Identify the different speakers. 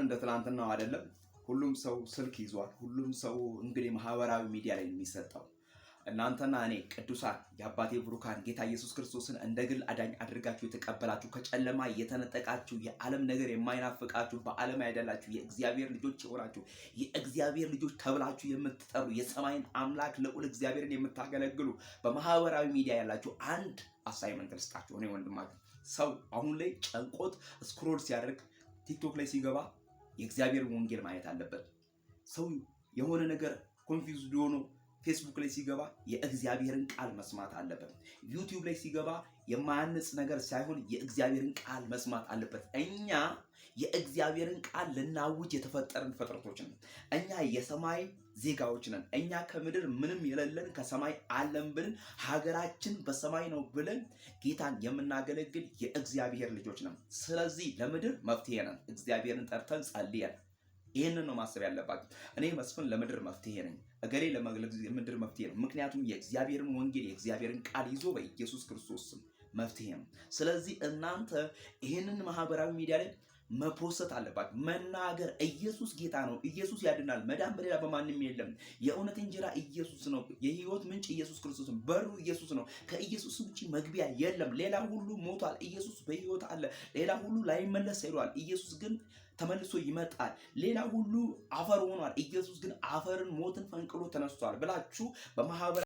Speaker 1: እንደ ትናንትናው አይደለም። ሁሉም ሰው ስልክ ይዟል። ሁሉም ሰው እንግዲህ ማህበራዊ ሚዲያ ላይ የሚሰጠው እናንተና እኔ ቅዱሳን የአባቴ ብሩካን ጌታ ኢየሱስ ክርስቶስን እንደ ግል አዳኝ አድርጋችሁ የተቀበላችሁ ከጨለማ የተነጠቃችሁ የዓለም ነገር የማይናፍቃችሁ በዓለም አይደላችሁ የእግዚአብሔር ልጆች የሆናችሁ የእግዚአብሔር ልጆች ተብላችሁ የምትጠሩ የሰማይን አምላክ ልዑል እግዚአብሔርን የምታገለግሉ በማህበራዊ ሚዲያ ያላችሁ አንድ አሳይመንት ልስጣችሁ። እኔ ወንድማችሁ ሰው አሁን ላይ ጨንቆት ስክሮል ሲያደርግ ቲክቶክ ላይ ሲገባ የእግዚአብሔርን ወንጌል ማየት አለበት። ሰው የሆነ ነገር ኮንፊውዝድ ሆኖ ፌስቡክ ላይ ሲገባ የእግዚአብሔርን ቃል መስማት አለበት። ዩቲዩብ ላይ ሲገባ የማያንጽ ነገር ሳይሆን የእግዚአብሔርን ቃል መስማት አለበት። እኛ የእግዚአብሔርን ቃል ልናውጅ የተፈጠርን ፍጥረቶች ነን። እኛ የሰማይ ዜጋዎች ነን። እኛ ከምድር ምንም የሌለን ከሰማይ አለን ብለን ሀገራችን በሰማይ ነው ብለን ጌታን የምናገለግል የእግዚአብሔር ልጆች ነን። ስለዚህ ለምድር መፍትሄ ነን። እግዚአብሔርን ጠርተን ጸልየን ይህንን ነው ማሰብ ያለባችሁ። እኔ መስፍን ለምድር መፍትሄ ነኝ፣ እገሌ ለምድር መፍትሄ ነው። ምክንያቱም የእግዚአብሔርን ወንጌል የእግዚአብሔርን ቃል ይዞ በኢየሱስ ክርስቶስ ስም መፍትሄ ነው። ስለዚህ እናንተ ይህንን ማህበራዊ ሚዲያ ላይ መፖሰት አለባችሁ፣ መናገር። ኢየሱስ ጌታ ነው፣ ኢየሱስ ያድናል፣ መዳን በሌላ በማንም የለም። የእውነት እንጀራ ኢየሱስ ነው፣ የህይወት ምንጭ ኢየሱስ ክርስቶስ ነው፣ በሩ ኢየሱስ ነው። ከኢየሱስ ውጪ መግቢያ የለም። ሌላ ሁሉ ሞቷል፣ ኢየሱስ በህይወት አለ። ሌላ ሁሉ ላይመለስ ሄዷል፣ ኢየሱስ ግን ተመልሶ ይመጣል። ሌላ ሁሉ አፈር ሆኗል፣ ኢየሱስ ግን አፈርን ሞትን ፈንቅሎ ተነስቷል ብላችሁ በማህበራዊ